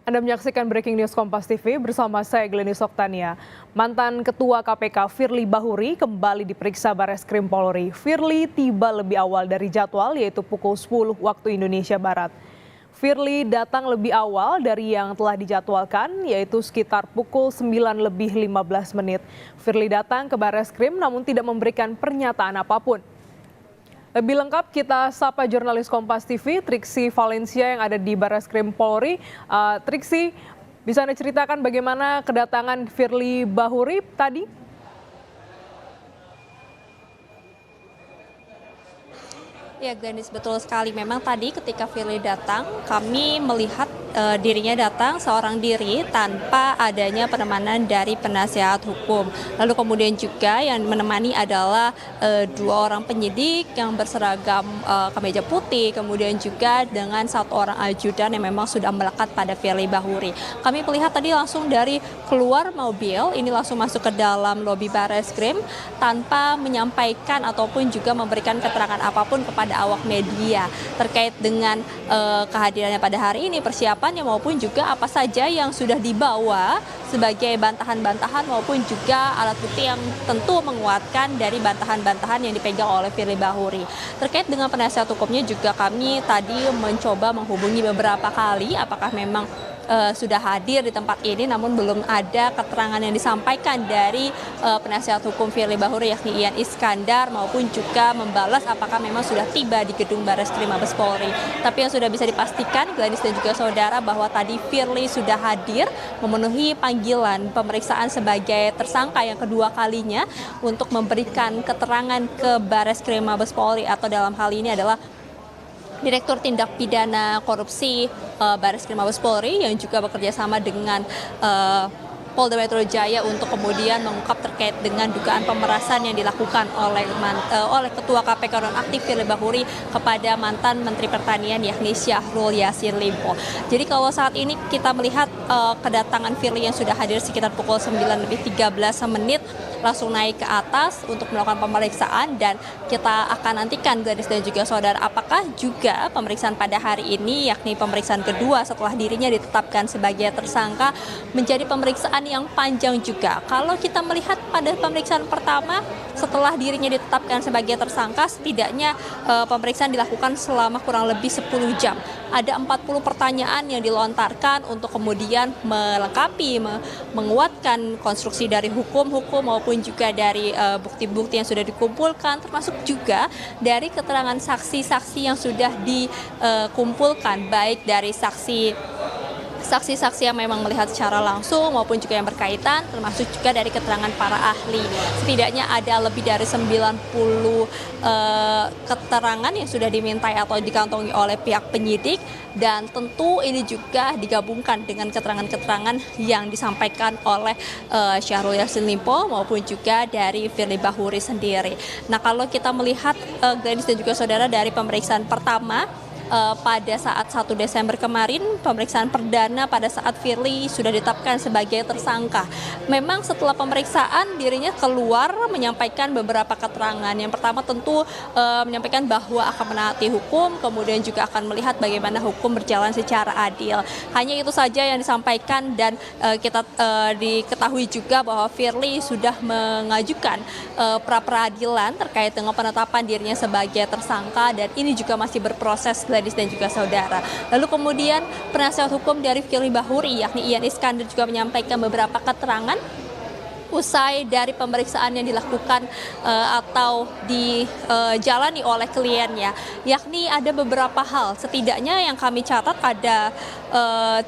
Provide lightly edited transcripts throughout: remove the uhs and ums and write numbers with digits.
Anda menyaksikan Breaking News Kompas TV bersama saya Glenis Oktania. Mantan Ketua KPK Firly Bahuri kembali diperiksa Bareskrim Polri. Firly tiba lebih awal dari jadwal yaitu pukul 10 waktu Indonesia Barat. Firly datang lebih awal dari yang telah dijadwalkan yaitu sekitar pukul 9:15. Firly datang ke Bareskrim namun tidak memberikan pernyataan apapun. Lebih lengkap kita sapa jurnalis Kompas TV, Triksi Valencia yang ada di Bareskrim Polri. Triksi, bisa Anda ceritakan bagaimana kedatangan Firly Bahuri tadi? Ya, Glenis, betul sekali. Memang tadi ketika Firly datang, kami melihat dirinya datang seorang diri tanpa adanya penemanan dari penasihat hukum. Lalu kemudian juga yang menemani adalah dua orang penyidik yang berseragam kemeja putih, kemudian juga dengan satu orang ajudan yang memang sudah melekat pada Firly Bahuri. Kami melihat tadi langsung dari keluar mobil, ini langsung masuk ke dalam lobi Bareskrim tanpa menyampaikan ataupun juga memberikan keterangan apapun kepada awak media terkait dengan kehadirannya pada hari ini, persiapannya maupun juga apa saja yang sudah dibawa sebagai bantahan-bantahan maupun juga alat bukti yang tentu menguatkan dari bantahan-bantahan yang dipegang oleh Firly Bahuri. Terkait dengan penasihat hukumnya juga kami tadi mencoba menghubungi beberapa kali apakah memang sudah hadir di tempat ini, namun belum ada keterangan yang disampaikan dari penasihat hukum Firly Bahuri yakni Ian Iskandar maupun juga membalas apakah memang sudah tiba di gedung Bareskrim Mabes Polri. Tapi yang sudah bisa dipastikan Glenis dan juga saudara bahwa tadi Firly sudah hadir memenuhi panggilan pemeriksaan sebagai tersangka yang kedua kalinya untuk memberikan keterangan ke Bareskrim Mabes Polri atau dalam hal ini adalah Direktur Tindak Pidana Korupsi Bareskrim Mabes Polri yang juga bekerja sama dengan Polda Metro Jaya untuk kemudian mengungkap terkait dengan dugaan pemerasan yang dilakukan oleh Ketua KPK nonaktif Firly Bahuri kepada mantan Menteri Pertanian yakni Syahrul Yassin Limpo. Jadi kalau saat ini kita melihat kedatangan Firly yang sudah hadir sekitar pukul 9:13 langsung naik ke atas untuk melakukan pemeriksaan dan kita akan nantikan Glenis dan juga saudara apakah juga pemeriksaan pada hari ini yakni pemeriksaan kedua setelah dirinya ditetapkan sebagai tersangka menjadi pemeriksaan yang panjang juga. Kalau kita melihat pada pemeriksaan pertama setelah dirinya ditetapkan sebagai tersangka setidaknya pemeriksaan dilakukan selama kurang lebih 10 jam. Ada 40 pertanyaan yang dilontarkan untuk kemudian melengkapi, menguatkan konstruksi dari hukum maupun juga dari bukti-bukti yang sudah dikumpulkan, termasuk juga dari keterangan saksi-saksi yang sudah dikumpulkan, baik dari saksi-saksi yang memang melihat secara langsung maupun juga yang berkaitan, termasuk juga dari keterangan para ahli. Setidaknya ada lebih dari 90 keterangan yang sudah dimintai atau dikantongi oleh pihak penyidik dan tentu ini juga digabungkan dengan keterangan-keterangan yang disampaikan oleh Syahrul Yassin Limpo maupun juga dari Firly Bahuri sendiri. Nah, kalau kita melihat Glenis dan juga saudara dari pemeriksaan pertama pada saat 1 Desember kemarin, pemeriksaan perdana pada saat Firly sudah ditetapkan sebagai tersangka. Memang setelah pemeriksaan dirinya keluar menyampaikan beberapa keterangan. Yang pertama tentu menyampaikan bahwa akan menaati hukum, kemudian juga akan melihat bagaimana hukum berjalan secara adil. Hanya itu saja yang disampaikan dan kita diketahui juga bahwa Firly sudah mengajukan pra-peradilan terkait dengan penetapan dirinya sebagai tersangka dan ini juga masih berproses Glenis dan juga saudara. Lalu kemudian penasihat hukum dari Firly Bahuri yakni Ian Iskandar juga menyampaikan beberapa keterangan usai dari pemeriksaan yang dilakukan atau dijalani oleh kliennya, yakni ada beberapa hal. Setidaknya yang kami catat ada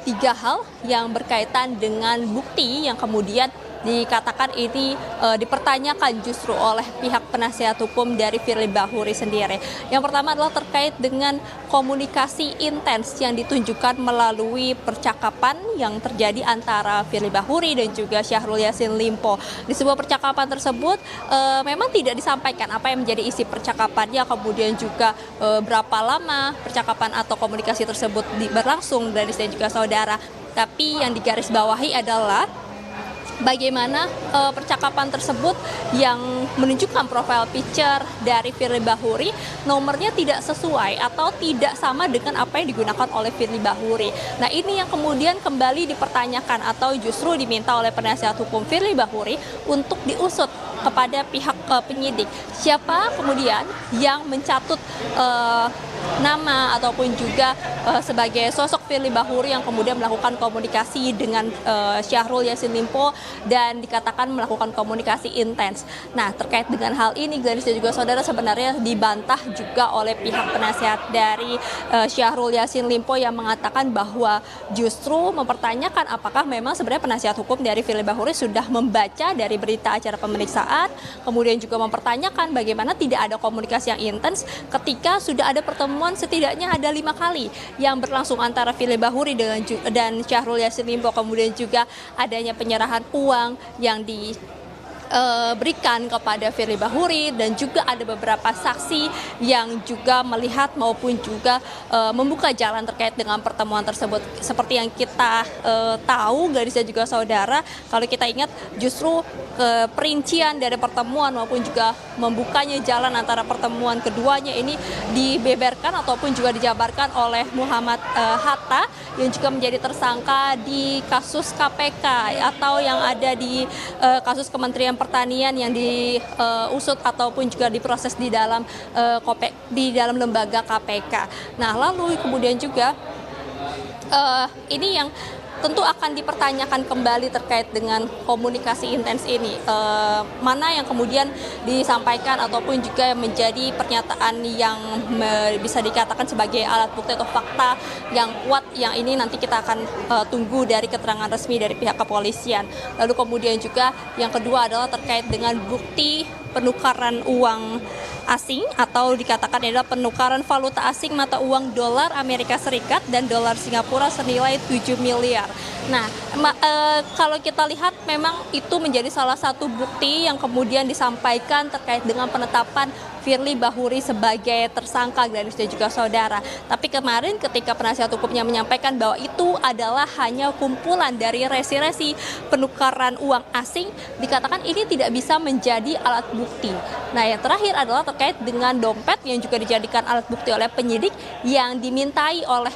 3 hal yang berkaitan dengan bukti yang kemudian dikatakan ini dipertanyakan justru oleh pihak penasihat hukum dari Firly Bahuri sendiri. Yang pertama adalah terkait dengan komunikasi intens yang ditunjukkan melalui percakapan yang terjadi antara Firly Bahuri dan juga Syahrul Yassin Limpo. Di sebuah percakapan tersebut memang tidak disampaikan apa yang menjadi isi percakapannya, kemudian juga berapa lama percakapan atau komunikasi tersebut berlangsung, Glenis dan juga saudara. Tapi yang digarisbawahi adalah bagaimana percakapan tersebut yang menunjukkan profile picture dari Firly Bahuri nomornya tidak sesuai atau tidak sama dengan apa yang digunakan oleh Firly Bahuri. Nah, ini yang kemudian kembali dipertanyakan atau justru diminta oleh penasihat hukum Firly Bahuri untuk diusut kepada pihak penyidik. Siapa kemudian yang mencatut nama ataupun juga sebagai sosok Firly Bahuri yang kemudian melakukan komunikasi dengan Syahrul Yassin Limpo dan dikatakan melakukan komunikasi intens. Nah, terkait dengan hal ini, Gladys dan juga saudara, sebenarnya dibantah juga oleh pihak penasihat dari Syahrul Yassin Limpo yang mengatakan bahwa justru mempertanyakan apakah memang sebenarnya penasihat hukum dari Firly Bahuri sudah membaca dari berita acara pemeriksaan, kemudian juga mempertanyakan bagaimana tidak ada komunikasi yang intens ketika sudah ada pertemuan setidaknya ada 5 kali yang berlangsung antara Firly Bahuri dan Syahrul Yassin Limpo, kemudian juga adanya penyerahan uang yang diberikan kepada Firly Bahuri dan juga ada beberapa saksi yang juga melihat maupun juga membuka jalan terkait dengan pertemuan tersebut. Seperti yang kita tahu, Gadis dan juga saudara, kalau kita ingat justru perincian dari pertemuan maupun juga membukanya jalan antara pertemuan keduanya ini dibeberkan ataupun juga dijabarkan oleh Muhammad Hatta yang juga menjadi tersangka di kasus KPK atau yang ada di kasus Kementerian Pertanian yang diusut ataupun juga diproses di dalam lembaga KPK. Nah, lalu kemudian juga ini yang tentu akan dipertanyakan kembali terkait dengan komunikasi intens ini. Mana yang kemudian disampaikan ataupun juga menjadi pernyataan yang bisa dikatakan sebagai alat bukti atau fakta yang kuat, yang ini nanti kita akan tunggu dari keterangan resmi dari pihak kepolisian. Lalu kemudian juga yang kedua adalah terkait dengan bukti penukaran uang asing atau dikatakan adalah penukaran valuta asing mata uang dolar Amerika Serikat dan dolar Singapura senilai 7 miliar. Nah, kalau kita lihat memang itu menjadi salah satu bukti yang kemudian disampaikan terkait dengan penetapan Firly Bahuri sebagai tersangka, Gladys dan juga saudara. Tapi kemarin ketika penasihat hukumnya menyampaikan bahwa itu adalah hanya kumpulan dari resi-resi penukaran uang asing, dikatakan ini tidak bisa menjadi alat bukti. Nah, yang terakhir adalah terkait dengan dompet yang juga dijadikan alat bukti oleh penyidik yang dimintai oleh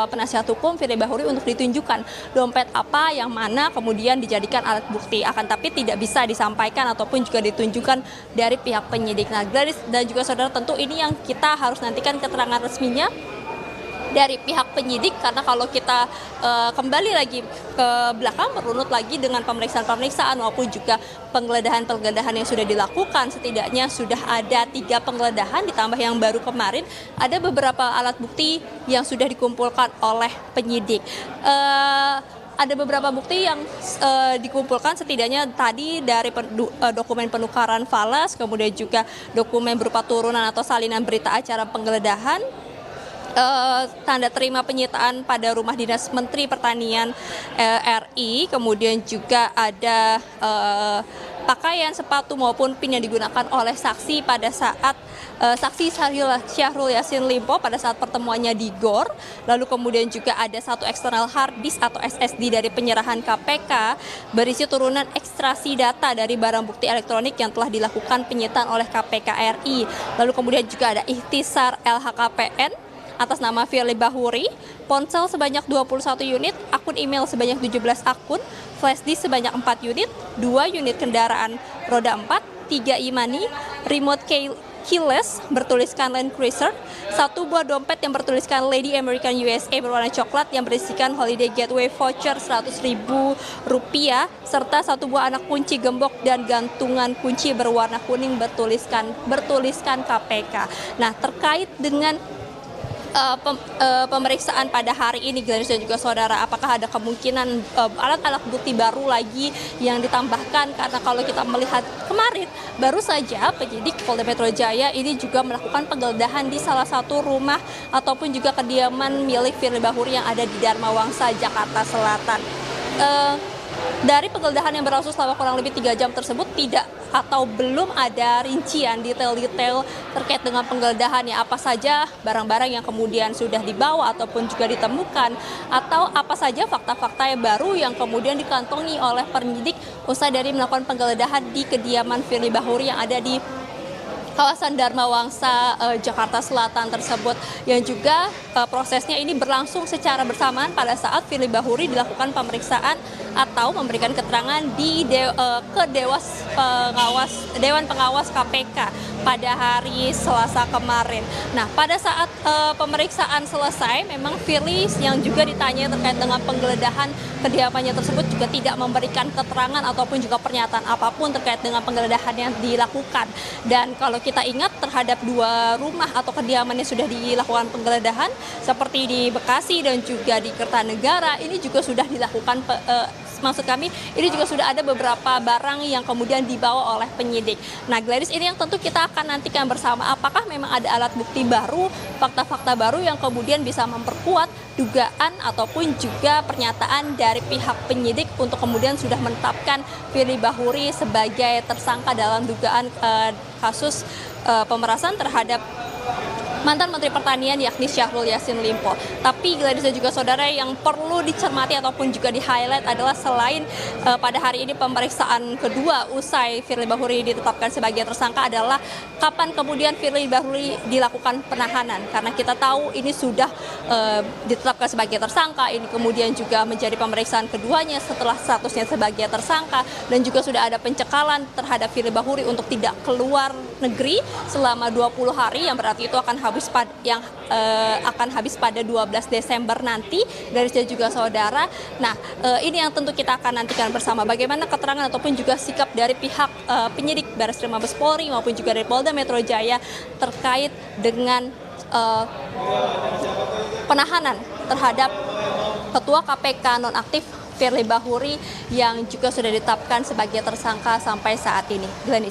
penasihat hukum Firly Bahuri untuk ditunjukkan dompet apa yang mana kemudian dijadikan alat bukti, akan tapi tidak bisa disampaikan ataupun juga ditunjukkan dari pihak penyidik. Nah, Gladys dan juga saudara, tentu ini yang kita harus nantikan keterangan resminya dari pihak penyidik, karena kalau kita kembali lagi ke belakang merunut lagi dengan pemeriksaan maupun juga penggeledahan yang sudah dilakukan, setidaknya sudah ada 3 penggeledahan ditambah yang baru kemarin ada beberapa alat bukti yang sudah dikumpulkan oleh penyidik. Ada beberapa bukti yang dikumpulkan setidaknya tadi dari dokumen penukaran falas, kemudian juga dokumen berupa turunan atau salinan berita acara penggeledahan, tanda terima penyitaan pada rumah dinas Menteri Pertanian RI, kemudian juga ada pakaian, sepatu maupun pin yang digunakan oleh saksi pada saat saksi Syahrul Yassin Limpo pada saat pertemuannya di GOR. Lalu kemudian juga ada 1 eksternal hard disk atau SSD dari penyerahan KPK berisi turunan ekstraksi data dari barang bukti elektronik yang telah dilakukan penyitaan oleh KPK RI. Lalu kemudian juga ada ikhtisar LHKPN atas nama Firly Bahuri, ponsel sebanyak 21 unit, akun email sebanyak 17 akun, flash disk sebanyak 4 unit, 2 unit kendaraan roda 4, 3 e-money, remote keyless bertuliskan Land Cruiser, 1 buah dompet yang bertuliskan Lady American USA berwarna coklat yang berisikan Holiday Gateway voucher Rp100.000, serta 1 buah anak kunci gembok dan gantungan kunci berwarna kuning bertuliskan KPK. Nah, terkait dengan pemeriksaan pada hari ini, Gladys dan juga saudara, apakah ada kemungkinan alat-alat bukti baru lagi yang ditambahkan? Karena kalau kita melihat kemarin baru saja penyidik Polda Metro Jaya ini juga melakukan penggeledahan di salah satu rumah ataupun juga kediaman milik Firly Bahuri yang ada di Dharma Wangsa, Jakarta Selatan. Dari penggeledahan yang berlangsung selama kurang lebih 3 jam tersebut tidak atau belum ada rincian detail-detail terkait dengan penggeledahannya, apa saja barang-barang yang kemudian sudah dibawa ataupun juga ditemukan, atau apa saja fakta-fakta yang baru yang kemudian dikantongi oleh penyidik usai dari melakukan penggeledahan di kediaman Firly Bahuri yang ada di kawasan Dharma Wangsa, Jakarta Selatan tersebut, yang juga prosesnya ini berlangsung secara bersamaan pada saat Firly Bahuri dilakukan pemeriksaan atau memberikan keterangan ke Dewan Pengawas KPK pada hari Selasa kemarin. Nah, pada saat pemeriksaan selesai, memang Firly yang juga ditanya terkait dengan penggeledahan kediamannya tersebut juga tidak memberikan keterangan ataupun juga pernyataan apapun terkait dengan penggeledahan yang dilakukan. Dan kalau kita ingat, terhadap 2 rumah atau kediaman yang sudah dilakukan penggeledahan seperti di Bekasi dan juga di Kertanegara, ini juga sudah dilakukan maksud kami ini juga sudah ada beberapa barang yang kemudian dibawa oleh penyidik. Nah, Gladys, ini yang tentu kita akan nantikan bersama, apakah memang ada alat bukti baru, fakta-fakta baru yang kemudian bisa memperkuat dugaan ataupun juga pernyataan dari pihak penyidik untuk kemudian sudah menetapkan Firly Bahuri sebagai tersangka dalam dugaan kasus pemerasan terhadap mantan Menteri Pertanian yakni Syahrul Yassin Limpo. Tapi Gladys dan juga saudara, yang perlu dicermati ataupun juga di-highlight adalah selain pada hari ini pemeriksaan kedua usai Firly Bahuri ditetapkan sebagai tersangka adalah kapan kemudian Firly Bahuri dilakukan penahanan. Karena kita tahu ini sudah ditetapkan sebagai tersangka, ini kemudian juga menjadi pemeriksaan keduanya setelah statusnya sebagai tersangka, dan juga sudah ada pencekalan terhadap Firly Bahuri untuk tidak keluar negeri selama 20 hari, yang berarti itu akan habis pada 12 Desember nanti, dari saya juga saudara. Nah, ini yang tentu kita akan nantikan bersama bagaimana keterangan ataupun juga sikap dari pihak penyidik Barreskrim Mabes Polri maupun juga dari Polda Metro Jaya terkait dengan penahanan terhadap Ketua KPK nonaktif Firly Bahuri yang juga sudah ditetapkan sebagai tersangka sampai saat ini. Glenis.